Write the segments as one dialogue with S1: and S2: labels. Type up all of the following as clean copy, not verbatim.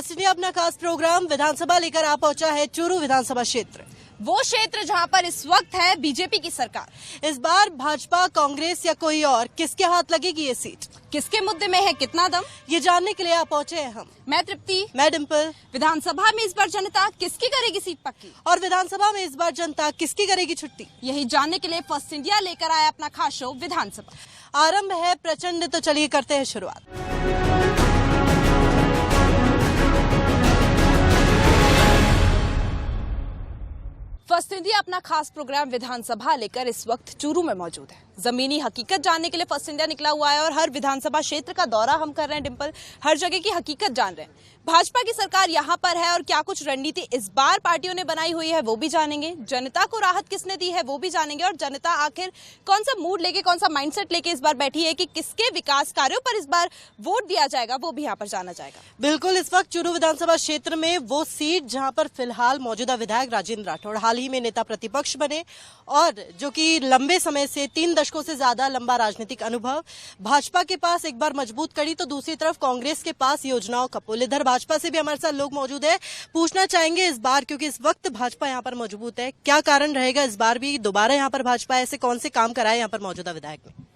S1: First India अपना खास programme विधानसभा लेकर आ पहुंचा है चूरू विधानसभा क्षेत्र,
S2: वो क्षेत्र जहां पर इस वक्त है बीजेपी की सरकार।
S1: इस बार भाजपा, कांग्रेस या कोई और, किसके हाथ लगेगी ये सीट,
S2: किसके मुद्दे में है कितना दम,
S1: ये जानने के लिए आ पहुंचे हैं हम।
S2: मैं तृप्ति,
S1: मैं डिम्पल।
S2: विधानसभा में इस बार जनता किसकी करेगी सीट पक्की,
S1: और विधानसभा में इस बार जनता किसकी करेगी छुट्टी,
S2: यही जानने के लिए फर्स्ट इंडिया लेकर आया अपना खास शो विधानसभा।
S1: आरंभ है प्रचंड, तो चलिए करते हैं शुरुआत।
S2: फर्स्ट इंडिया अपना खास प्रोग्राम विधानसभा लेकर इस वक्त चूरू में मौजूद है। जमीनी हकीकत जानने के लिए फर्स्ट इंडिया निकला हुआ है और हर विधानसभा क्षेत्र का दौरा हम कर रहे हैं डिम्पल, हर जगह की हकीकत जान रहे हैं। भाजपा की सरकार यहाँ पर है और क्या कुछ रणनीति इस बार पार्टियों ने बनाई हुई है वो भी जानेंगे, जनता को राहत किसने दी है वो भी जानेंगे, और जनता आखिर कौन सा मूड लेके, कौन सा माइंडसेट लेके इस बार बैठी है कि किसके विकास कार्यों पर इस बार वोट दिया जाएगा वो भी यहाँ पर जाना जाएगा।
S1: बिल्कुल, इस वक्त चूरू विधानसभा क्षेत्र में वो सीट जहां पर फिलहाल मौजूदा विधायक राजेंद्र राठौड़ हाल ही में नेता प्रतिपक्ष बने और जो कि लंबे समय से 3 दशकों से ज्यादा लंबा राजनीतिक अनुभव, भाजपा के पास एक बार मजबूत कड़ी तो दूसरी तरफ कांग्रेस के पास योजनाओं का पुल। इधर भाजपा से भी हमारे साथ लोग मौजूद है, पूछना चाहेंगे इस बार, क्योंकि इस वक्त भाजपा यहाँ पर मजबूत है, क्या कारण रहेगा इस बार भी दोबारा यहाँ पर भाजपा ऐसे कौन से काम कराए यहाँ पर मौजूदा विधायक ने।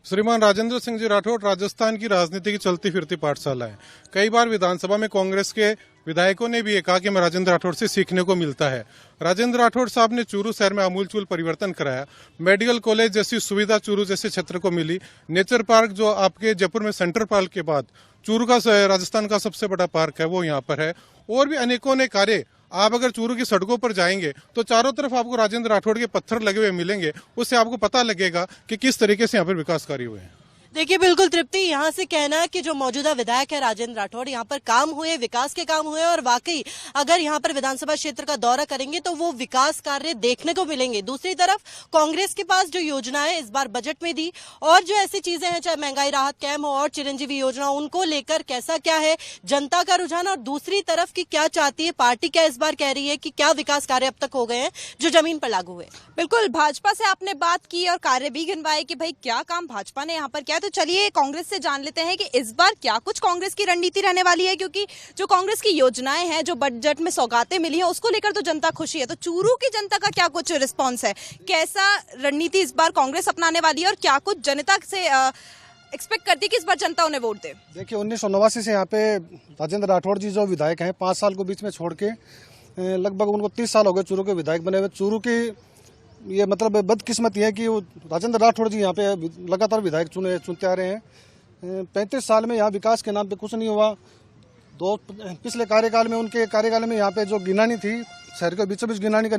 S3: श्रीमान राजेंद्र सिंह जी राठौड़ राजस्थान की राजनीति की चलती फिरती पाठशाला है। कई बार विधानसभा में कांग्रेस के विधायकों ने भी ये कहा कि मैं राजेंद्र राठौड़ से सीखने को मिलता है। राजेंद्र राठौड़ साहब ने चूरू शहर में आमूलचूल परिवर्तन कराया। मेडिकल कॉलेज जैसी सुविधा चूरू जैसे क्षेत्र को मिली। नेचर पार्क जो आपके जयपुर में सेंट्रल पार्क के बाद चूरू का राजस्थान का सबसे बड़ा पार्क है वो यहाँ पर है। और भी अनेकों ने कार्य, आप अगर चूरू की सड़कों पर जाएंगे तो चारों तरफ आपको राजेंद्र राठौड़ के पत्थर लगे हुए मिलेंगे, उससे आपको पता लगेगा कि किस तरीके से यहाँ पर विकास कार्य हुए हैं।
S1: देखिए बिल्कुल तृप्ति, यहाँ से कहना है कि जो मौजूदा विधायक है राजेंद्र राठौड़, यहाँ पर काम हुए, विकास के काम हुए और वाकई अगर यहाँ पर विधानसभा क्षेत्र का दौरा करेंगे तो वो विकास कार्य देखने को मिलेंगे। दूसरी तरफ कांग्रेस के पास जो योजनाएं इस बार बजट में दी और जो ऐसी चीजें हैं, चाहे महंगाई राहत कैम्प हो और चिरंजीवी योजना, उनको लेकर कैसा क्या है जनता का रुझान, और दूसरी तरफ की क्या चाहती है पार्टी, क्या इस बार कह रही है कि क्या विकास कार्य अब तक हो गए हैं जो जमीन पर लागू हुए।
S2: बिल्कुल, भाजपा से आपने बात की और कार्य भी गिनवाए कि भाई क्या काम भाजपा ने यहाँ पर किया, तो चलिए कांग्रेस से जान लेते हैं कि इस बार क्या कुछ कांग्रेस की रणनीति रहने वाली है, क्योंकि जो कांग्रेस की योजनाएं हैं, जो बजट में सौगातें मिली हैं, उसको लेकर तो जनता खुशी है। तो चूरू की जनता का क्या कुछ रिस्पॉन्स है, कैसा रणनीति इस बार कांग्रेस अपनाने वाली है और क्या कुछ जनता से एक्सपेक्ट करती है कि इस बार जनता उन्हें वोट दे।
S4: देखिए 1989 से यहाँ पे राजेंद्र राठौड़ जी जो विधायक हैं, 5 साल को बीच में छोड़ के लगभग उनको 30 साल हो गए चूरू के विधायक बने हुए। चूरू की ये मतलब बदकिस्मती है कि राजेंद्र राठौड़ जी यहाँ पे लगातार विधायक चुनते आ रहे हैं। 35 साल में यहाँ विकास के नाम पे कुछ नहीं हुआ। पिछले कार्यकाल में, उनके कार्यकाल में यहाँ पे जो गिनानी थी, शहर के बीचों बीच गिनानी का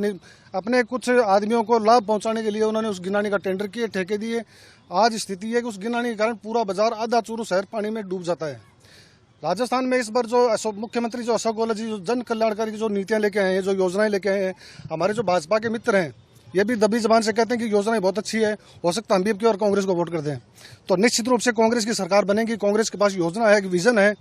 S4: अपने कुछ आदमियों को लाभ पहुंचाने के लिए उन्होंने उस गिनानी का टेंडर किए, ठेके दिए। आज स्थिति है कि उस गिनानी के कारण पूरा बाजार, आधा चूरू शहर पानी में डूब जाता है। राजस्थान में इस बार जो मुख्यमंत्री जो अशोक गहलोत जी जो जन कल्याणकारी जो नीतियां लेके आए हैं, जो योजनाएं लेके आए हैं, हमारे जो भाजपा के मित्र हैं ये भी दबी जबान से कहते हैं कि योजनाएं बहुत अच्छी है, हो सकता है हम भी की और कांग्रेस को वोट कर दें। तो निश्चित रूप से कांग्रेस की सरकार बनेगी। कांग्रेस के पास योजना है, विजन है।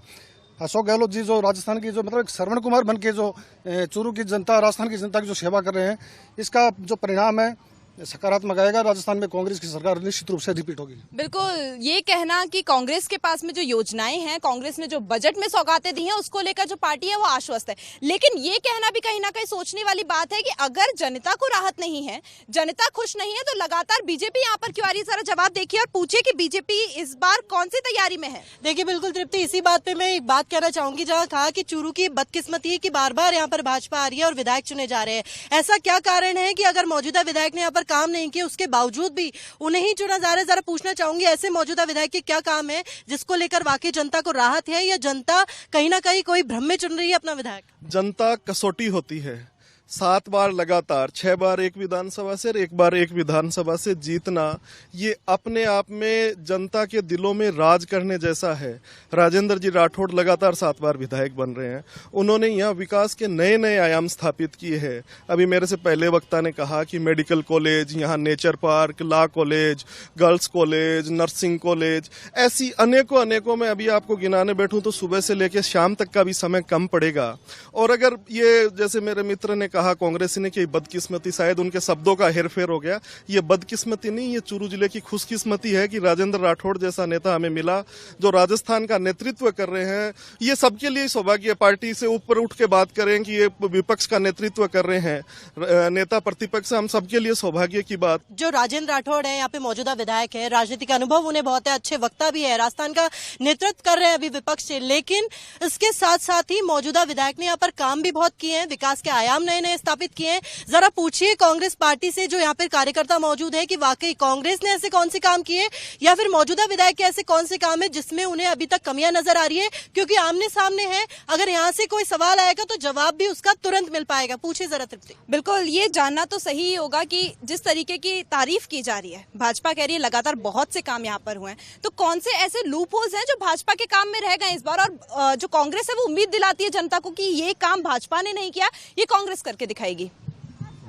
S4: अशोक गहलोत जी जो राजस्थान की जो मतलब श्रवण कुमार बन के जो चूरू की जनता, राजस्थान की जनता की जो सेवा कर रहे हैं, इसका जो परिणाम है सकारात्मक आएगा। राजस्थान में कांग्रेस की सरकार निश्चित रूप से रिपीट होगी।
S2: बिल्कुल, ये कहना कि कांग्रेस के पास में जो योजनाएं हैं, कांग्रेस ने जो बजट में सौगातें दी हैं, उसको लेकर जो पार्टी है वो आश्वस्त है। लेकिन ये कहना भी कहीं ना कहीं सोचने वाली बात है कि अगर जनता को राहत नहीं है, जनता खुश नहीं है, तो लगातार बीजेपी यहाँ पर क्यों आ रही है। सारा जवाब देखिए और पूछिए कि बीजेपी इस बार कौन सी तैयारी में है।
S1: देखिए बिल्कुल तृप्ति, इसी बात पे मैं एक बात कहना चाहूंगी, जहाँ कहा कि चूरू की बदकिस्मती है कि बार बार यहाँ पर भाजपा आ रही है और विधायक चुने जा रहे हैं। ऐसा क्या कारण है कि अगर मौजूदा विधायक ने यहाँ पर काम नहीं किया उसके बावजूद भी उन्हें ही चुना जा रहा है। जरा पूछना चाहूंगी ऐसे मौजूदा विधायक के क्या काम है जिसको लेकर वाकई जनता को राहत है, या जनता कहीं ना कहीं कोई भ्रम में चुन रही है अपना विधायक।
S5: जनता कसौटी होती है। 7 बार लगातार, 6 बार एक विधानसभा से और 1 बार एक विधानसभा से जीतना, ये अपने आप में जनता के दिलों में राज करने जैसा है। राजेंद्र जी राठौड़ लगातार 7 बार विधायक बन रहे हैं। उन्होंने यहाँ विकास के नए नए आयाम स्थापित किए हैं। अभी मेरे से पहले वक्ता ने कहा कि मेडिकल कॉलेज, यहाँ nature park, law college, girls college, nursing college, ऐसी अनेकों में अभी आपको गिनाने बैठूं तो सुबह से लेकर शाम तक का भी समय कम पड़ेगा। और अगर ये जैसे मेरे मित्र ने कहा कांग्रेस ने कि बदकिस्मती, शायद उनके शब्दों का हेरफेर हो गया। ये बदकिस्मती नहीं, ये चूरू जिले की खुशकिस्मती है कि राजेंद्र राठौड़ जैसा नेता हमें मिला जो राजस्थान का नेतृत्व कर रहे हैं। ये सबके लिए सौभाग्य, पार्टी से ऊपर उठ के बात करें कि ये विपक्ष का नेतृत्व कर रहे हैं, नेता प्रतिपक्ष, हम सबके लिए सौभाग्य की बात।
S1: जो राजेंद्र राठौड़ है यहाँ पे मौजूदा विधायक है, राजनीतिक अनुभव उन्हें बहुत है, अच्छे वक्ता भी है, राजस्थान का नेतृत्व कर रहे हैं अभी विपक्ष से, लेकिन इसके साथ साथ ही मौजूदा विधायक ने यहाँ पर काम भी बहुत किए हैं, विकास के आयाम नए नए स्थापित किए हैं। जरा पूछिए कांग्रेस पार्टी से जो यहाँ पर कार्यकर्ता मौजूद है कि वाकई कांग्रेस ने ऐसे कौन से काम किए या फिर मौजूदा विधायक के ऐसे कौन से काम है जिसमें उन्हें अभी तक कमियां नजर आ रही है, क्योंकि आमने सामने है, अगर यहाँ से कोई सवाल आएगा तो जवाब भी उसका तुरंत मिल पाएगा। पूछिए जरा तृप्ति।
S2: बिल्कुल, ये जानना तो सही ही होगा कि जिस तरीके की तारीफ की जा रही है, भाजपा कह रही है लगातार बहुत से काम यहाँ पर हुए हैं, तो कौन से ऐसे लूप होल्स हैं जो भाजपा के काम में रह गए इस बार, और जो कांग्रेस है वो उम्मीद दिलाती है जनता को कि ये काम भाजपा ने नहीं किया, ये कांग्रेस करके दिखाएगी।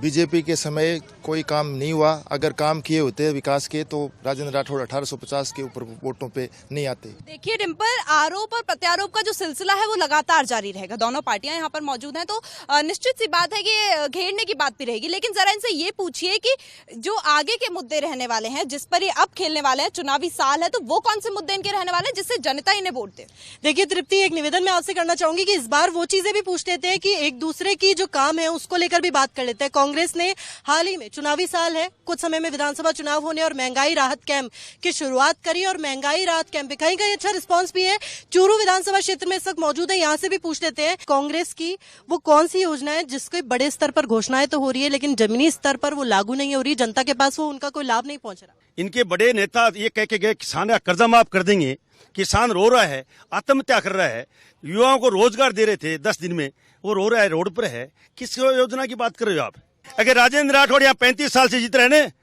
S6: बीजेपी के समय कोई काम नहीं हुआ, अगर काम किए होते विकास के तो राजेंद्र राठौड़ 1850 के ऊपर वोटों पे नहीं आते।
S2: देखिए डिम्पल, आरोप और प्रत्यारोप का जो सिलसिला है वो लगातार जारी रहेगा, दोनों पार्टियां यहाँ पर मौजूद हैं, तो निश्चित सी बात है कि घेरने की बात भी रहेगी। लेकिन जरा इनसे ये पूछिए कि जो आगे के मुद्दे रहने वाले हैं, जिस पर ये अब खेलने वाले हैं, चुनावी साल है, तो वो कौन से मुद्दे इनके रहने वाले हैं जिससे जनता इन्हें वोट दे।
S1: देखिए तृप्ति, एक निवेदन मैं आपसे करना चाहूंगी कि इस बार वो चीजें भी पूछ लेते हैं कि एक दूसरे की जो काम है उसको लेकर भी बात कर लेते हैं। कांग्रेस ने हाल ही में, चुनावी साल है, कुछ समय में विधानसभा चुनाव होने और महंगाई राहत कैंप की शुरुआत करी और महंगाई राहत कैंप पे कहीं कहीं अच्छा रिस्पांस भी है। चूरू विधानसभा क्षेत्र में इस वक्त मौजूद है, यहाँ से भी पूछ लेते हैं कांग्रेस की वो कौन सी योजना है जिसके बड़े स्तर पर घोषणाएं तो हो रही है लेकिन जमीनी स्तर पर वो लागू नहीं हो रही, जनता के पास वो उनका कोई लाभ नहीं पहुंच रहा।
S7: इनके बड़े नेता ये कह के गए किसान का कर्जा माफ कर देंगे, किसान रो रहा है, आत्महत्या कर रहा है, युवाओं को रोजगार दे रहे थे 10 दिन में, वो रो रहा है, रोड पर है। किस योजना की बात कर रहे हो आप? अगर राजेंद्र राठौड़ यहाँ 35 साल से जीत रहे हैं,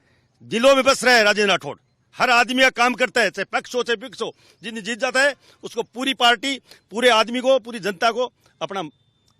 S7: दिलों में बस रहे हैं राजेंद्र राठौड़, हर आदमी का काम करता है, चाहे पक्ष हो चाहे विपक्ष हो, जिन जीत जाता है उसको पूरी पार्टी, पूरे आदमी को, पूरी जनता को अपना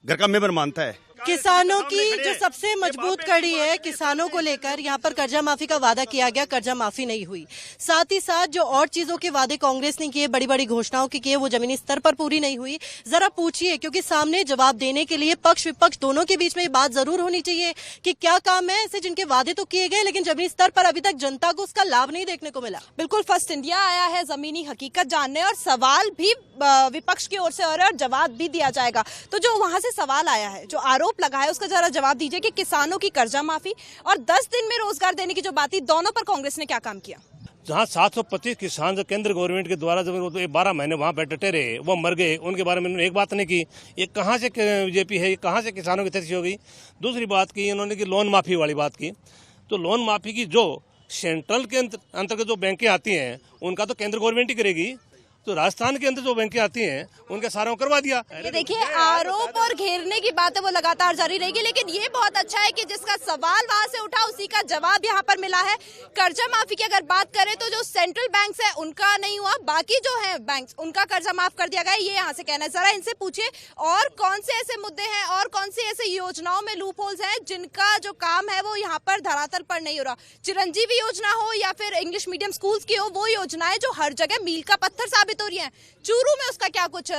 S7: घर का मेंबर मानता है।
S1: किसानों की जो सबसे मजबूत कड़ी है, किसानों को लेकर यहाँ पर कर्जा माफी का वादा किया गया, कर्जा माफी नहीं हुई। साथ ही साथ जो और चीजों के वादे कांग्रेस ने किए, बड़ी बड़ी घोषणाओं के किए, वो जमीनी स्तर पर पूरी नहीं हुई। जरा पूछिए, क्योंकि सामने जवाब देने के लिए पक्ष विपक्ष दोनों के बीच में ये बात जरूर होनी चाहिए कि क्या काम है ऐसे जिनके वादे तो किए गए लेकिन जमीनी स्तर पर अभी तक जनता को उसका लाभ नहीं देखने को मिला।
S2: बिल्कुल, फर्स्ट इंडिया आया है जमीनी हकीकत जानने, और सवाल भी विपक्ष की ओर से और जवाब भी दिया जाएगा। तो जो वहां से सवाल आया है, जो आरोप लगा है, उसका जरा जवाब दीजिए कि किसानों की कर्जा माफी और 10 दिन में रोजगार देने की जो बात थी, दोनों पर कांग्रेस ने क्या काम किया?
S8: जहाँ 725 किसान जो केंद्र गवर्नमेंट के द्वारा जब 12 महीने वहाँ पे डटे रहे, वो मर गए, उनके बारे में उन्होंने एक बात नहीं की। ये कहाँ से बीजेपी है, कहाँ से किसानों की तरक्की होगी? दूसरी बात की इन्होंने की लोन माफी वाली बात की, तो लोन माफी की जो सेंट्रल के अंतर्गत जो बैंकें आती हैं उनका तो केंद्र गवर्नमेंट ही करेगी, तो राजस्थान के अंदर जो बैंकें आती हैं उनके सारों को करवा दिया।
S2: ये देखिए, आरोप और घेरने की बात है वो लगातार जारी रहेगी, लेकिन ये बहुत अच्छा है कि जिसका सवाल वहां से उठा उसी का जवाब यहाँ पर मिला है। कर्जा माफी की अगर बात करें तो जो सेंट्रल बैंक्स है उनका नहीं हुआ, बाकी जो है बैंक्स उनका कर्जा माफ कर दिया गया, ये यहाँ से कहना है। जरा इनसे पूछिए और कौन से ऐसे मुद्दे हैं और कौन सी ऐसे योजनाओं में लूप होल्स हैं जिनका जो काम है वो यहाँ पर धरातल पर नहीं हो रहा। चिरंजीवी योजना हो या फिर इंग्लिश मीडियम स्कूल्स की हो, वो योजनाएं जो हर जगह मील का पत्थर साबित हो रही है, चूरू में उसका क्या कुछ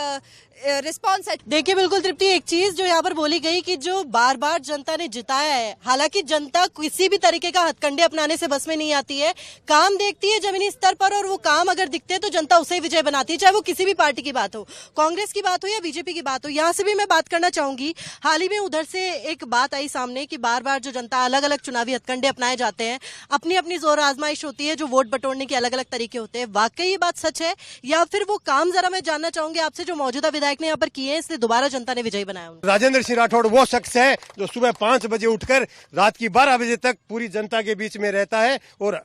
S2: रिस्पॉन्स है?
S1: देखिए बिल्कुल तृप्ति, एक चीज जो यहाँ पर बोली गई कि जो बार बार जनता ने जिताया है, हालांकि जनता किसी भी तरीके का हथकंडे अपनाने से बस में नहीं आती है, काम देखती है जमीनी स्तर पर, और वो काम अगर दिखते हैं तो जनता उसे विजय बनाती है, चाहे वो किसी भी पार्टी की बात हो, कांग्रेस की बात हो या बीजेपी की बात हो। यहाँ से भी मैं बात करना चाहूंगी, हाल ही में उधर से एक बात आई सामने कि बार बार जो जनता अलग अलग चुनावी हथकंडे अपनाए जाते हैं, अपनी अपनी जोर आजमाइश होती है, जो वोट बटोरने के अलग अलग तरीके होते हैं, वाकई ये बात सच है या फिर वो काम? जरा मैं जानना चाहूंगी आपसे, जो मौजूदा विधायक ने यहाँ पर किए हैं, इसलिए दोबारा जनता ने विजयी बनाया।
S9: राजेंद्र सिंह राठौड़ वो शख्स है जो सुबह 5 बजे उठकर रात की 12 बजे तक पूरी जनता के बीच में रहता है और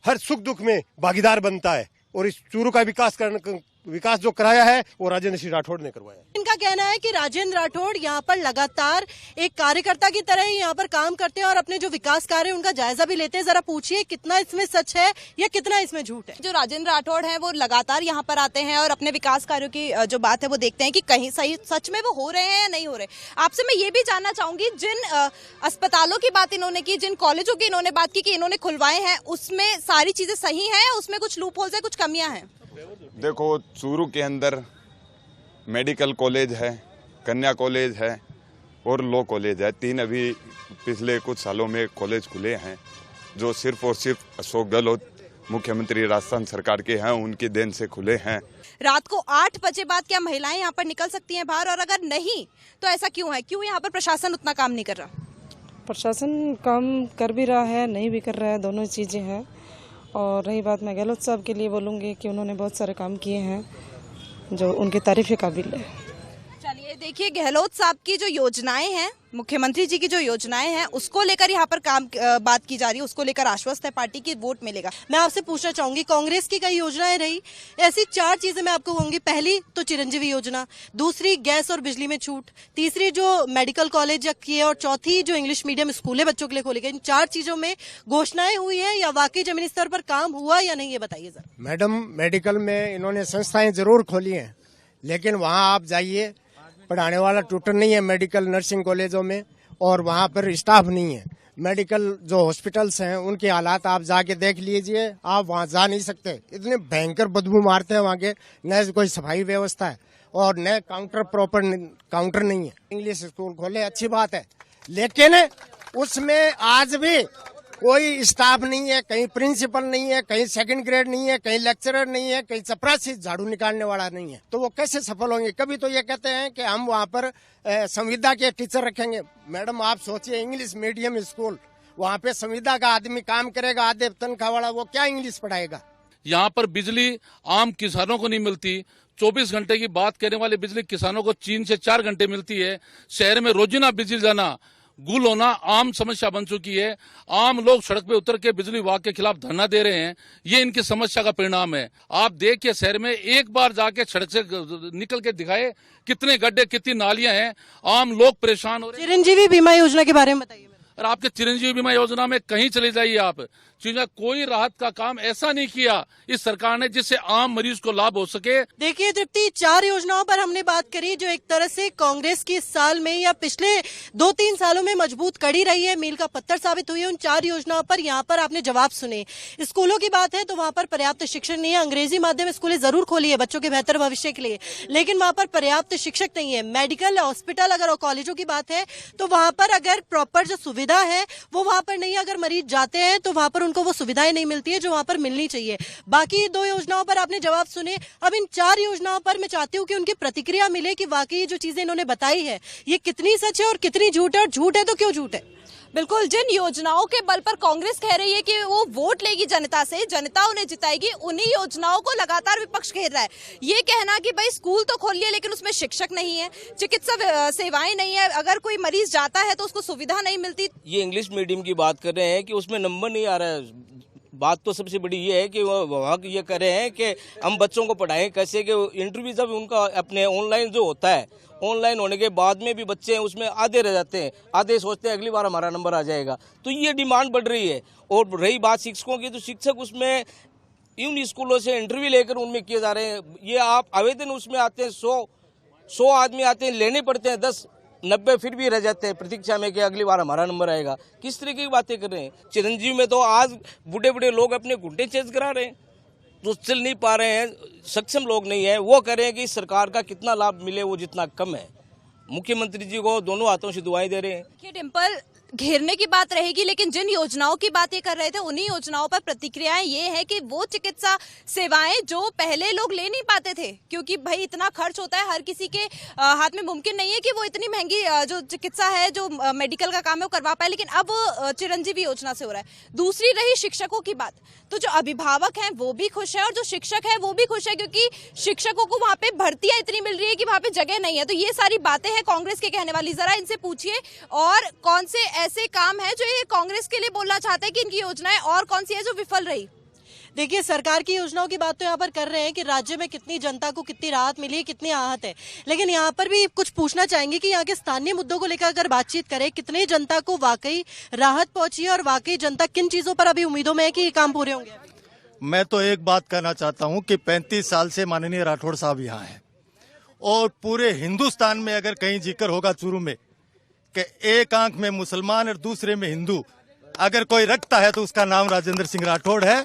S9: हर सुख दुख में भागीदार बनता है, और इस चूरू का विकास जो कराया है वो राजेंद्र सिंह राठौड़ ने करवाया।
S1: इनका कहना है कि राजेंद्र राठौड़ यहाँ पर लगातार एक कार्यकर्ता की तरह ही यहाँ पर काम करते हैं और अपने जो विकास कार्य उनका जायजा भी लेते हैं। जरा पूछिए कितना इसमें सच है या कितना इसमें झूठ है?
S2: जो राजेंद्र राठौड़ हैं वो लगातार यहाँ पर आते हैं और अपने विकास कार्यों की जो बात है वो देखते हैं कि कहीं सही सच में वो हो रहे हैं या नहीं हो रहे। आपसे मैं ये भी जानना चाहूंगी, जिन अस्पतालों की बात इन्होंने की, जिन कॉलेजों की इन्होंने बात की कि इन्होंने खुलवाए हैं, उसमें सारी चीजें सही हैं या उसमें कुछ लूप होल्स है, कुछ कमियां हैं?
S10: देखो, चूरू के अंदर मेडिकल कॉलेज है, कन्या कॉलेज है और लॉ कॉलेज है। 3 अभी पिछले कुछ सालों में कॉलेज खुले हैं जो सिर्फ और सिर्फ अशोक गहलोत मुख्यमंत्री राजस्थान सरकार के हैं, उनकी देन से खुले हैं।
S2: रात को 8 बजे बाद क्या महिलाएं यहाँ पर निकल सकती हैं बाहर, और अगर नहीं तो ऐसा क्यों है? क्यों यहाँ पर प्रशासन उतना काम नहीं कर रहा?
S11: प्रशासन काम कर भी रहा है, नहीं भी कर रहा है, दोनों चीज़ें हैं। और रही बात, मैं गहलोत साहब के लिए बोलूँगी कि उन्होंने बहुत सारे काम किए हैं जो उनकी तारीफ के काबिल है।
S2: चलिए देखिए, गहलोत साहब की जो योजनाएं हैं, मुख्यमंत्री जी की जो योजनाएं हैं, उसको लेकर यहाँ पर बात की जा रही है, उसको लेकर आश्वस्त है पार्टी की, वोट मिलेगा।
S1: मैं आपसे पूछना चाहूंगी, कांग्रेस की कई योजनाएं रही, ऐसी 4 चीजें मैं आपको कहूंगी। पहली तो चिरंजीवी योजना, दूसरी गैस और बिजली में छूट, तीसरी जो मेडिकल कॉलेज की है, और चौथी जो इंग्लिश मीडियम स्कूलें बच्चों के लिए खोली गई। इन 4 चीजों में घोषणाएं हुई है या वाकई जमीनी स्तर पर काम हुआ या नहीं, ये बताइए जरा।
S9: मैडम, मेडिकल में इन्होंने संस्थाएं जरूर खोली हैं, लेकिन वहाँ आप जाइए, पढ़ाने वाला ट्यूटर नहीं है मेडिकल नर्सिंग कॉलेजों में, और वहाँ पर स्टाफ नहीं है। मेडिकल जो हॉस्पिटल्स हैं उनके हालात आप जाके देख लीजिए, आप वहाँ जा नहीं सकते, इतने भयंकर बदबू मारते हैं वहाँ के। न कोई सफाई व्यवस्था है और न प्रॉपर काउंटर नहीं है। इंग्लिश स्कूल खोले, अच्छी बात है, लेकिन उसमें आज भी कोई स्टाफ नहीं है, कहीं प्रिंसिपल नहीं है, कहीं सेकंड ग्रेड नहीं है, कहीं लेक्चरर नहीं है, कहीं चपरासी झाड़ू निकालने वाला नहीं है, तो वो कैसे सफल होंगे? कभी तो ये कहते हैं कि हम वहाँ पर संविदा के टीचर रखेंगे। मैडम, आप सोचिए, इंग्लिश मीडियम स्कूल, वहाँ पे संविदा का आदमी काम करेगा, आधे तनख्वाह वाला, वो क्या इंग्लिश पढ़ाएगा?
S12: यहाँ पर बिजली आम किसानों को नहीं मिलती। 24 घंटे की बात करने वाली बिजली किसानों को 3 से 4 घंटे मिलती है। शहर में रोजाना बिजली जाना, गुल होना आम समस्या बन चुकी है। आम लोग सड़क पे उतर के बिजली विभाग के खिलाफ धरना दे रहे हैं। ये इनकी समस्या का परिणाम है। आप देखिए, शहर में एक बार जाके सड़क से निकल के दिखाए कितने गड्ढे, कितनी नालियां हैं, आम लोग परेशान हो रहे हैं।
S1: चिरंजीवी बीमा योजना के बारे में बताइए।
S12: और आपके चिरंजीवी बीमा योजना में कहीं चले जाइए आप, कोई राहत का काम ऐसा नहीं किया इस सरकार ने जिससे आम मरीज को लाभ हो सके।
S1: देखिए तृप्ति, 4 योजनाओं पर हमने बात करी जो एक तरह से कांग्रेस की इस साल में या पिछले 2-3 सालों में मजबूत कड़ी रही है, मील का पत्थर साबित हुई है। उन 4 योजनाओं पर यहाँ पर आपने जवाब सुने। स्कूलों की बात है तो वहाँ पर पर्याप्त शिक्षक नहीं है। अंग्रेजी माध्यम स्कूलें जरूर खोली है बच्चों के बेहतर भविष्य के लिए, लेकिन वहाँ पर पर्याप्त शिक्षक नहीं है। मेडिकल, हॉस्पिटल, अगर कॉलेजों की बात है तो वहाँ पर अगर प्रॉपर जो सुविधा है वो वहाँ पर नहीं है। अगर मरीज जाते हैं तो वहाँ पर उनको वो सुविधाएं नहीं मिलती है जो वहाँ पर मिलनी चाहिए। बाकी 2 योजनाओं पर आपने जवाब सुने। अब इन 4 योजनाओं पर मैं चाहती हूँ कि उनकी प्रतिक्रिया मिले कि वाकई जो चीजें इन्होंने बताई है ये कितनी सच है और कितनी झूठ है, और झूठ है तो क्यों झूठ है।
S2: बिल्कुल, जिन योजनाओं के बल पर कांग्रेस कह रही है कि वो वोट लेगी जनता से, जनता उन्हें जिताएगी, उन्हीं योजनाओं को लगातार विपक्ष घेर रहा है। ये कहना कि भाई स्कूल तो खोल लिए लेकिन उसमें शिक्षक नहीं है, चिकित्सा सेवाएं नहीं है, अगर कोई मरीज जाता है तो उसको सुविधा नहीं मिलती।
S13: ये इंग्लिश मीडियम की बात कर रहे हैं कि उसमें नंबर नहीं आ रहा है। बात तो सबसे बड़ी ये है कि वहाँ ये कर रहे हैं कि हम बच्चों को पढ़ाएं कैसे, कि इंटरव्यू जब उनका अपने ऑनलाइन जो होता है, ऑनलाइन होने के बाद में भी बच्चे हैं उसमें आधे रह जाते हैं, आधे सोचते हैं अगली बार हमारा नंबर आ जाएगा। तो ये डिमांड बढ़ रही है। और रही बात शिक्षकों की, तो शिक्षक उसमें इन स्कूलों से इंटरव्यू लेकर उनमें किए जा रहे हैं। ये आप आवेदन उसमें आते हैं, 100 आदमी आते हैं, लेने पड़ते हैं 10-90 फिर भी रह जाते हैं प्रतीक्षा में कि अगली बार हमारा नंबर आएगा। किस तरह की बातें कर रहे हैं। चिरंजीवी में तो आज बूढ़े बूढ़े लोग अपने घुटने चेंज करा रहे हैं, तो चल नहीं पा रहे हैं, सक्षम लोग नहीं है। वो कह रहे हैं कि सरकार का कितना लाभ मिले वो जितना कम है। मुख्यमंत्री जी को दोनों हाथों से दुआएं दे रहे हैं।
S2: कि डिम्पल, घेरने की बात रहेगी, लेकिन जिन योजनाओं की बातें कर रहे थे उन्हीं योजनाओं पर प्रतिक्रियाएं ये है कि वो चिकित्सा सेवाएं जो पहले लोग ले नहीं पाते थे, क्योंकि भाई इतना खर्च होता है, हर किसी के हाथ में मुमकिन नहीं है कि वो इतनी महंगी जो चिकित्सा है, जो मेडिकल का काम है वो करवा पाए, लेकिन अब चिरंजीवी योजना से हो रहा है। दूसरी रही शिक्षकों की बात, तो जो अभिभावक हैं वो भी खुश है और जो शिक्षक है वो भी खुश है, क्योंकि शिक्षकों को वहाँ पे भर्तियां इतनी मिल रही है कि वहाँ पे जगह नहीं है। तो ये सारी बातें हैं कांग्रेस के कहने वाली। जरा इनसे पूछिए और कौन से ऐसे काम है जो ये कांग्रेस के लिए बोलना चाहते हैं कि इनकी योजनाएं, और कौन सी है जो विफल रही।
S1: देखिए, सरकार की योजनाओं की बात तो यहाँ पर कर रहे हैं कि राज्य में कितनी जनता को कितनी राहत मिली, कितनी आहत है, लेकिन यहाँ पर भी कुछ पूछना चाहेंगे कि यहाँ के स्थानीय मुद्दों को लेकर अगर बातचीत करें, कितने जनता को वाकई राहत पहुंची है और वाकई जनता किन चीजों पर अभी उम्मीदों में है कि ये काम पूरे होंगे।
S14: मैं तो एक बात कहना चाहता हूँ कि 35 साल से माननीय राठौड़ साहब यहाँ हैं, और पूरे हिंदुस्तान में अगर कहीं जिक्र होगा चूरू में कि एक आंख में मुसलमान और दूसरे में हिंदू अगर कोई रखता है तो उसका नाम राजेंद्र सिंह राठौड़ है।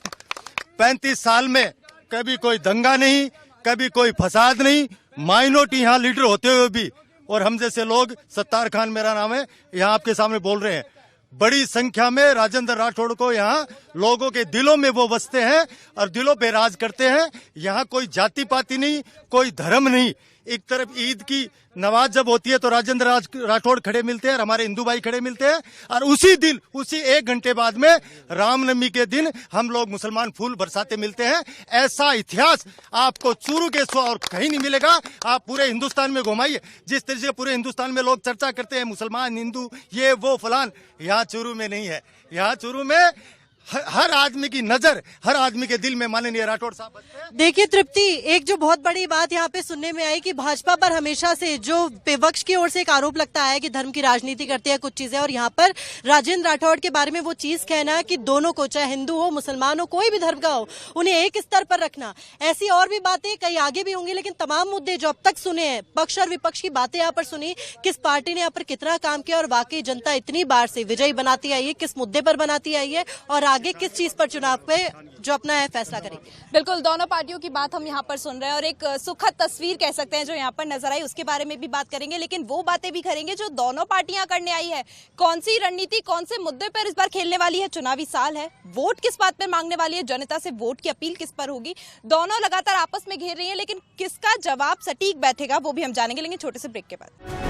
S14: 35 साल में कभी कोई दंगा नहीं, कभी कोई फसाद नहीं, माइनॉरिटी यहाँ लीडर होते हुए भी और हम जैसे लोग, सत्तार खान मेरा नाम है, यहाँ आपके सामने बोल रहे हैं। बड़ी संख्या में राजेंद्र राठौड़ को यहाँ लोगों के दिलों में वो बसते हैं और दिलों पे राज करते हैं। यहाँ कोई जाति पाति नहीं, कोई धर्म नहीं। एक तरफ ईद की नमाज जब होती है तो राजेंद्र राठौड़ खड़े मिलते हैं और हमारे हिंदू भाई खड़े मिलते हैं, और उसी दिन, उसी 1 घंटे बाद में रामनवमी के दिन हम लोग मुसलमान फूल बरसाते मिलते हैं। ऐसा इतिहास आपको चूरू के सिवा और कहीं नहीं मिलेगा। आप पूरे हिंदुस्तान में घुमाइए, जिस तरह से पूरे हिंदुस्तान में लोग चर्चा करते हैं मुसलमान, हिंदू, ये वो फलान, यहाँ चूरू में नहीं है। यहाँ चूरू में हर आदमी की नजर, हर आदमी के दिल में माननीय राठौड़ साहब।
S1: देखिए तृप्ति, एक जो बहुत बड़ी बात यहाँ पे सुनने में आई कि भाजपा पर हमेशा से जो विपक्ष की ओर से एक आरोप लगता है कि धर्म की राजनीति करते हैं कुछ चीजें, और यहाँ पर राजेंद्र राठौड़ के बारे में वो चीज कहना कि दोनों को, चाहे हिंदू हो, मुसलमान हो, कोई भी धर्म का हो, उन्हें एक स्तर पर रखना। ऐसी और भी बातें कई आगे भी होंगी, लेकिन तमाम मुद्दे जो अब तक सुने हैं, पक्ष और विपक्ष की बातें यहाँ पर सुनी, किस पार्टी ने यहाँ पर कितना काम किया और वाकई जनता इतनी बार से विजयी बनाती आई है, किस मुद्दे पर बनाती आई है और आगे किस चीज पर चुनाव पे जो अपना है फैसला करेंगे।
S2: बिल्कुल, दोनों पार्टियों की बात हम यहाँ पर सुन रहे हैं और एक सुखद तस्वीर कह सकते हैं जो यहाँ पर नजर आई, उसके बारे में भी बात करेंगे, लेकिन वो बातें भी करेंगे जो दोनों पार्टियां करने आई है। कौन सी रणनीति, कौन से मुद्दे पर इस बार खेलने वाली है, चुनावी साल है, वोट किस बात पर मांगने वाली है, जनता से वोट की अपील किस पर होगी। दोनों लगातार आपस में घेर रही है, लेकिन किसका जवाब सटीक बैठेगा वो भी हम जानेंगे, लेकिन छोटे से ब्रेक के बाद।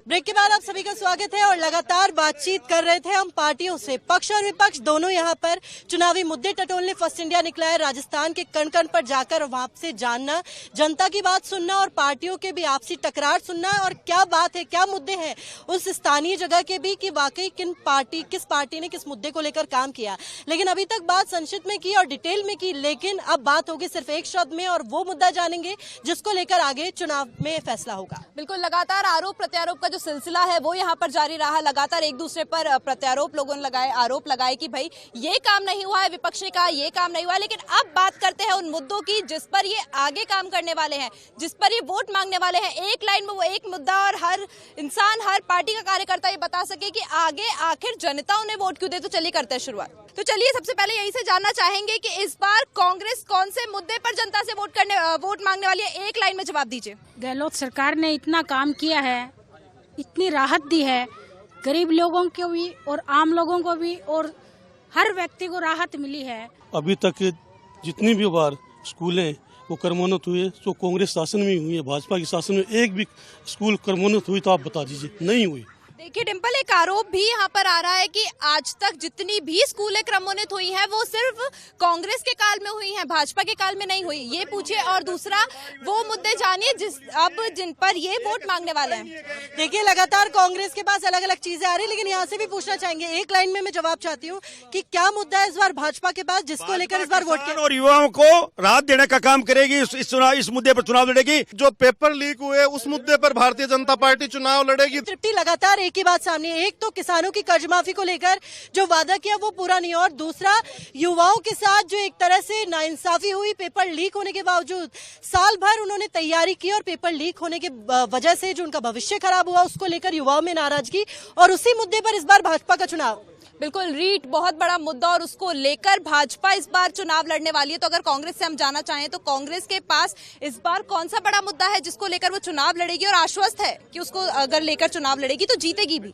S1: ब्रेक के बाद आप सभी का स्वागत है और लगातार बातचीत कर रहे थे हम पार्टियों से। पक्ष और विपक्ष दोनों यहाँ पर चुनावी मुद्दे टटोलने फर्स्ट इंडिया निकला है। राजस्थान के कण कण पर जाकर वहां से जानना, जनता की बात सुनना और पार्टियों के भी आपसी टकरार सुनना, और क्या बात है, क्या मुद्दे हैं उस स्थानीय जगह के भी कि वाकई किस पार्टी ने किस मुद्दे को लेकर काम किया। लेकिन अभी तक बात संक्षिप्त में की और डिटेल में की, लेकिन अब बात होगी सिर्फ एक शब्द में और वो मुद्दा जानेंगे जिसको लेकर आगे चुनाव में फैसला होगा।
S2: बिल्कुल, लगातार आरोप प्रत्यारोप का जो सिलसिला है वो यहाँ पर जारी रहा। लगातार एक दूसरे पर प्रत्यारोप लोगों ने लगाए, आरोप लगाए कि भाई ये काम नहीं हुआ है, विपक्ष ने कहा ये काम नहीं हुआ है। लेकिन अब बात करते हैं उन मुद्दों की जिस पर ये आगे काम करने वाले हैं, जिस पर ये वोट मांगने वाले हैं। एक लाइन में वो एक मुद्दा और हर इंसान, हर पार्टी का कार्यकर्ता ये बता सके कि आगे आखिर जनता उन्हें वोट क्यों दे। तो चलिए करते हैं शुरुआत। तो चलिए सबसे पहले यही से जानना चाहेंगे कि इस बार कांग्रेस कौन से मुद्दे पर जनता से वोट मांगने वाली है, एक लाइन में जवाब दीजिए।
S15: गहलोत सरकार ने इतना काम किया है, इतनी राहत दी है, गरीब लोगों को भी और आम लोगों को भी, और हर व्यक्ति को राहत मिली है।
S16: अभी तक जितनी भी बार स्कूलें वो क्रमोन्नत हुए, तो कांग्रेस शासन में हुई है, भाजपा के शासन में एक भी स्कूल क्रमोन्नत हुई तो आप बता दीजिए, नहीं हुई।
S2: देखिए डिम्पल, एक आरोप भी यहाँ पर आ रहा है कि आज तक जितनी भी स्कूलें क्रमोन्नत हुई हैं वो सिर्फ कांग्रेस के काल में हुई हैं, भाजपा के काल में नहीं हुई, ये पूछिए। और दूसरा वो मुद्दे जानिए जिन पर ये वोट मांगने वाले हैं।
S1: देखिए लगातार कांग्रेस के पास अलग अलग चीजें आ रही है, लेकिन यहाँ से भी पूछना चाहेंगे, एक लाइन में मैं जवाब चाहती हूँ कि क्या मुद्दा है इस बार भाजपा के पास जिसको लेकर इस बार वोट
S7: और युवाओं को राहत देने का काम करेगी, इस मुद्दे पर चुनाव लड़ेगी।
S5: जो पेपर लीक हुए उस मुद्दे पर भारतीय जनता पार्टी चुनाव लड़ेगी।
S1: तृप्ति, लगातार एक ही बात सामने, एक तो किसानों की कर्ज माफी को लेकर जो वादा किया वो पूरा नहीं, और दूसरा युवाओं के साथ जो एक तरह से नाइंसाफी हुई पेपर लीक होने के बावजूद। साल भर उन्होंने तैयारी की और पेपर लीक होने के वजह से जो उनका भविष्य खराब हुआ, उसको लेकर युवाओं में नाराजगी, और उसी मुद्दे पर इस बार भाजपा का चुनाव।
S2: बिल्कुल, रीट बहुत बड़ा मुद्दा और उसको लेकर भाजपा इस बार चुनाव लड़ने वाली है। तो अगर कांग्रेस से हम जाना चाहें तो कांग्रेस के पास इस बार कौन सा बड़ा मुद्दा है जिसको लेकर वो चुनाव लड़ेगी और आश्वस्त है कि उसको अगर लेकर चुनाव लड़ेगी तो जीतेगी भी।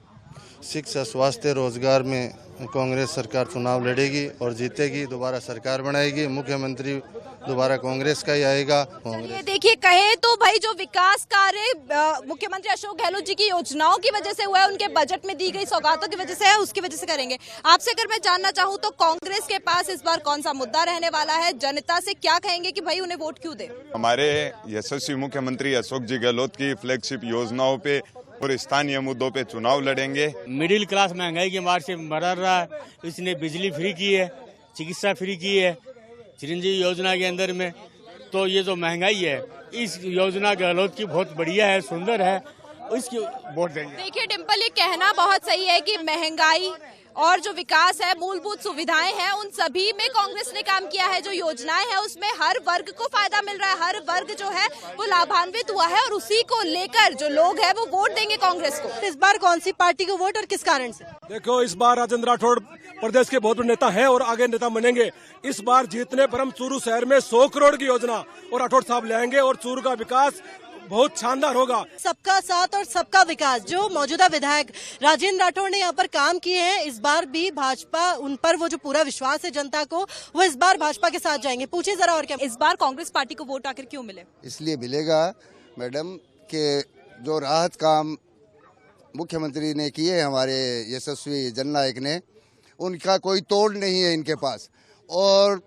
S17: शिक्षा, स्वास्थ्य, रोजगार में कांग्रेस सरकार चुनाव लड़ेगी और जीतेगी, दोबारा सरकार बनाएगी, मुख्यमंत्री दोबारा कांग्रेस का ही आएगा।
S2: ये देखिए, कहे तो भाई जो विकास कार्य मुख्यमंत्री अशोक गहलोत जी की योजनाओं की वजह से हुआ है, उनके बजट में दी गई सौगातों की वजह से है, उसकी वजह से करेंगे। आपसे अगर मैं जानना चाहूँ तो कांग्रेस के पास इस बार कौन सा मुद्दा रहने वाला है, जनता से क्या कहेंगे कि भाई उन्हें वोट क्यों दे।
S10: हमारे यशस्वी मुख्यमंत्री अशोक जी गहलोत की फ्लैगशिप योजनाओं पे और स्थानीय मुद्दों पे चुनाव लड़ेंगे।
S18: मिडिल क्लास महंगाई के मार से मर रहा है, इसने बिजली फ्री की है, चिकित्सा फ्री की है चिरंजीवी योजना के अंदर में। तो ये जो महंगाई है, इस योजना गहलोत की बहुत बढ़िया है, सुंदर है, इसकी वोट देंगे।
S2: देखिए डिम्पल, ये कहना बहुत सही है कि महंगाई और जो विकास है, मूलभूत सुविधाएं हैं, उन सभी में कांग्रेस ने काम किया है। जो योजनाएं हैं उसमें हर वर्ग को फायदा मिल रहा है, हर वर्ग जो है वो लाभान्वित हुआ है और उसी को लेकर जो लोग हैं वो वोट देंगे कांग्रेस को।
S1: इस बार कौन सी पार्टी को वोट और किस कारण से?
S19: देखो, इस बार राजेंद्र राठौड़ प्रदेश के बहुत बड़े नेता हैं और आगे नेता बनेंगे। इस बार जीतने पर हम चूरू शहर में 100 करोड़ की योजना और राठौड़ साहब लाएंगे और चूरू का विकास बहुत शानदार होगा।
S1: सबका साथ और सबका विकास, जो मौजूदा विधायक राजेंद्र राठौड़ ने यहाँ पर काम किए हैं, इस बार भी भाजपा उन पर वो जो पूरा विश्वास है जनता को, वो इस बार भाजपा के साथ जाएंगे। पूछिए जरा और क्या इस बार कांग्रेस पार्टी को वोट आखिर क्यों मिले?
S20: इसलिए मिलेगा मैडम कि जो राहत काम मुख्यमंत्री ने किए हमारे यशस्वी जननायक ने, उनका कोई तोड़ नहीं है इनके पास। और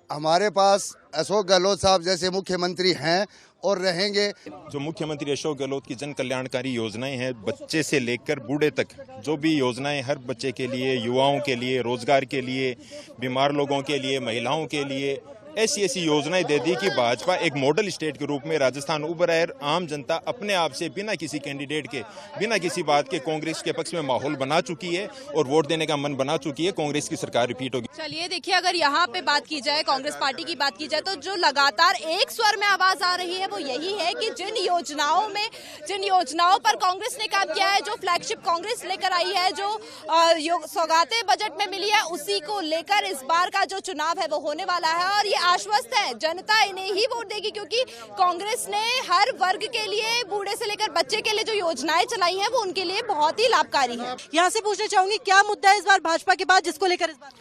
S20: हमारे पास अशोक गहलोत साहब जैसे मुख्यमंत्री हैं और रहेंगे।
S21: जो मुख्यमंत्री अशोक गहलोत की जन कल्याणकारी योजनाएं हैं, बच्चे से लेकर बूढ़े तक जो भी योजनाएं हर बच्चे के लिए, युवाओं के लिए, रोजगार के लिए, बीमार लोगों के लिए, महिलाओं के लिए, ऐसी योजनाएं दे दी कि भाजपा एक मॉडल स्टेट के रूप में राजस्थान उभरा है। आम जनता अपने आप से बिना किसी कैंडिडेट के, बिना किसी बात के कांग्रेस के पक्ष में माहौल बना चुकी है और वोट देने का मन बना चुकी है। कांग्रेस की सरकार रिपीट होगी।
S2: चलिए देखिए, अगर यहाँ पे बात की जाए, कांग्रेस पार्टी की बात की जाए, तो जो लगातार एक स्वर में आवाज आ रही है वो यही है कि जिन योजनाओं पर कांग्रेस ने काम किया है, जो फ्लैगशिप कांग्रेस लेकर आई है, जो सौगातें बजट में मिली है, उसी को लेकर इस बार का जो चुनाव है वो होने वाला है। और ये आश्वस्त है, जनता इन्हें ही वोट देगी, क्योंकि कांग्रेस ने हर वर्ग के लिए, बूढ़े से लेकर बच्चे के लिए जो योजनाएं चलाई हैं वो उनके लिए बहुत ही लाभकारी है।
S1: यहाँ से पूछना चाहूंगी, क्या मुद्दा है इस बार भाजपा के बाद जिसको लेकर इस बार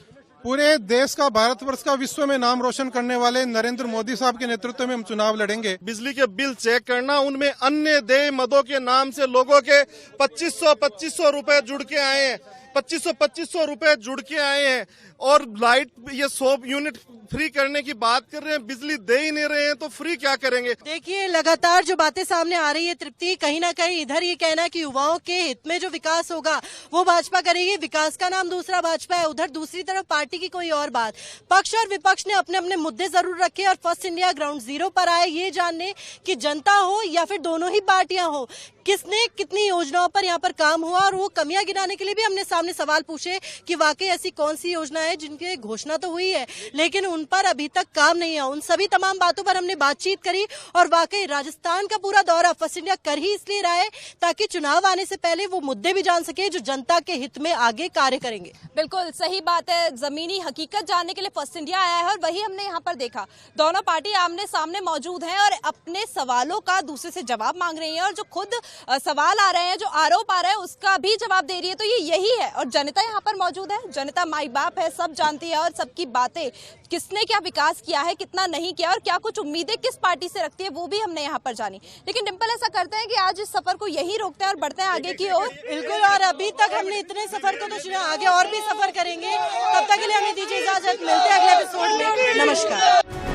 S3: पूरे देश का, भारतवर्ष का, विश्व में नाम रोशन करने वाले नरेंद्र मोदी साहब के नेतृत्व में हम चुनाव लड़ेंगे?
S5: बिजली के बिल चेक करना, उनमें अन्य देय मदों के नाम से लोगों के 2500 रुपए जुड़ के आए हैं, 2500 रुपए जुड़ के आए हैं। और लाइट ये 100 यूनिट फ्री करने की बात कर रहे हैं, बिजली दे ही नहीं रहे हैं तो फ्री क्या करेंगे?
S1: देखिए, लगातार जो बातें सामने आ रही है तृप्ति, कहीं ना कहीं इधर ये कहना है कि युवाओं के हित में जो विकास होगा वो भाजपा करेगी, विकास का नाम दूसरा भाजपा है, उधर दूसरी तरफ पार्टी की कोई और बात। पक्ष और विपक्ष ने अपने अपने मुद्दे जरूर रखे और फर्स्ट इंडिया ग्राउंड जीरो पर आए ये जानने कि जनता हो या फिर दोनों ही पार्टियां हो, किसने कितनी योजनाओं पर यहाँ पर काम हुआ। और वो कमियां गिनाने के लिए भी हमने सामने सवाल पूछे कि वाकई ऐसी कौन सी योजना है जिनकी घोषणा तो हुई है लेकिन उन पर अभी तक काम नहीं है। उन सभी तमाम बातों पर हमने बातचीत करी और वाकई राजस्थान का पूरा दौरा फर्स्ट इंडिया कर ही इसलिए रहा है ताकि चुनाव आने से पहले वो मुद्दे भी जान सके जो जनता के हित में आगे कार्य करेंगे।
S2: बिल्कुल सही बात है, जमीनी हकीकत जानने के लिए फर्स्ट इंडिया आया है और वही हमने यहाँ पर देखा। दोनों पार्टी आमने सामने मौजूद हैं और अपने सवालों का दूसरे से जवाब मांग रही है और जो खुद सवाल आ रहे हैं, जो आरोप आ रहे हैं, उसका भी जवाब दे रही है। तो ये यही है और जनता यहाँ पर मौजूद है, जनता माई बाप है, सब जानती है और सबकी बातें, किसने क्या विकास किया है, कितना नहीं किया और क्या कुछ उम्मीदें किस पार्टी से रखती है वो भी हमने यहाँ पर जानी। लेकिन डिंपल, ऐसा करते हैं कि आज इस सफर को यही रोकते हैं और बढ़ते हैं आगे की ओर।
S1: बिल्कुल, और अभी तक हमने इतने सफर को तो सुना, आगे और भी सफर करेंगे। तब तक के लिए हमें दीजिए इजाजत, मिलते हैं अगले एपिसोड में। नमस्कार।